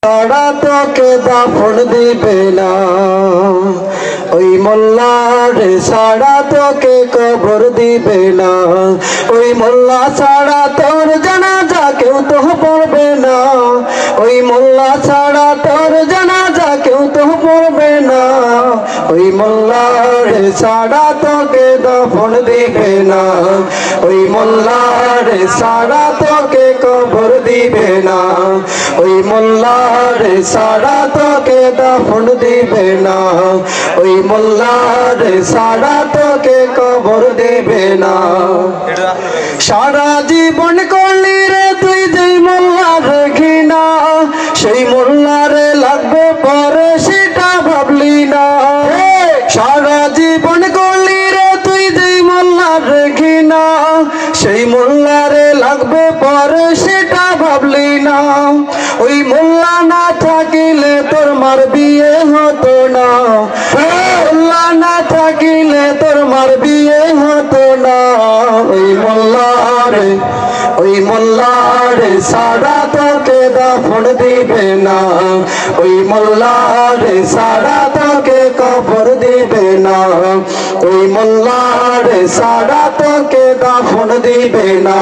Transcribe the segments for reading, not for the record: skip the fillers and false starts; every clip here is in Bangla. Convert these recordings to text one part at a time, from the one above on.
সারা তোকে দাফন দিবে না। ওই মোল্লার সারা তোকে কবর দিবে না। ওই মোল্লা ছাড়া তোর জানাজা কেউ তো পড়বে না। ওই মোল্লা ছাড়া তোর জানাজা কেউ তো পড়বে না। ওই মোল্লার সারা তোকে দাফন দিবে না। ওই মোল্লার সারা তোকে কবর দিবে না। ওই মোল্লার সারা তোকে দাফন দিবে না। ওই মোল্লার সারা তোকে কবর দেবে না। সারা জীবন করলি রে তুই যেই মোল্লার ঘৃণা, সেই মোল্লারে লাগবে পরে সেটা ভাবলি না। সারা জীবন করলি রে তুই যেই মোল্লার ঘৃণা, সেই মোল্লারে লাগবে পরে সেটা ভাবলি না। ওই মোল্লা না থাকিলে তোর মার বিয়ে হতো না। মোল্লা না থাকিলে তোর মার বিয়ে হতো না। ওই মোল্লার সারা তোকে দাফন দিবে না। ওই মোল্লার সারা তোকে কবর দিবে না। ওই মোল্লার সারা তোকে দাফন দিবে না।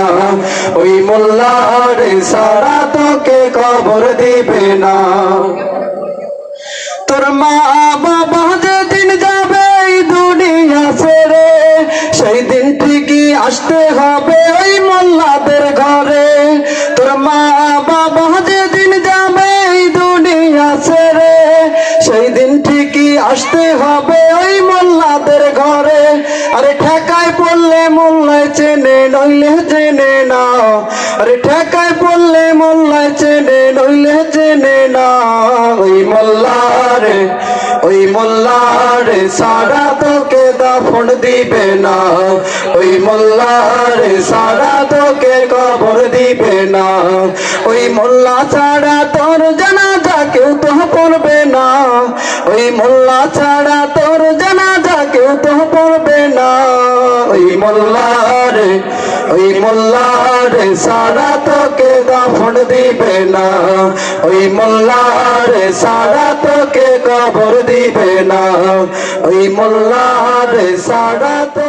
ওই মোল্লার সারা তোকে কবর দিবে না। তোর মা বাবা যেদিন যাবে এই দুনিয়া ছেড়ে, সেই দিন ঠিকই আসতে হবে ওই মোল্লাদের ঘরে। তোর মা বাবা যেদিন যাবে এই দুনিয়া ছেড়ে, সেই দিন ঠিকই আসতে হবে ওই মোল্লাদের ঘরে। আরে ঠেকায় পড়লে মোল্লায় চেনে নইলে চেনে না। আরে ঠেকায় পড়লে মোল্লায় চেনে নইলে চেনে না। ওই মোল্লার সারা তোকে দাফন দিবে না। ওই মোল্লার সারা তোকে কবর দিবে না। ওই মোল্লা ছাড়া তোর জানাজা কেউ তো পড়বে না। ওই মোল্লা ছাড়া তোর জানাজা কেউ তো পড়বে না। ওই মোল্লার সারা তোকে দাফন দিবে না। ওই মোল্লার সারা তোকে কবর দিবে না। ওই মোল্লার সারা তো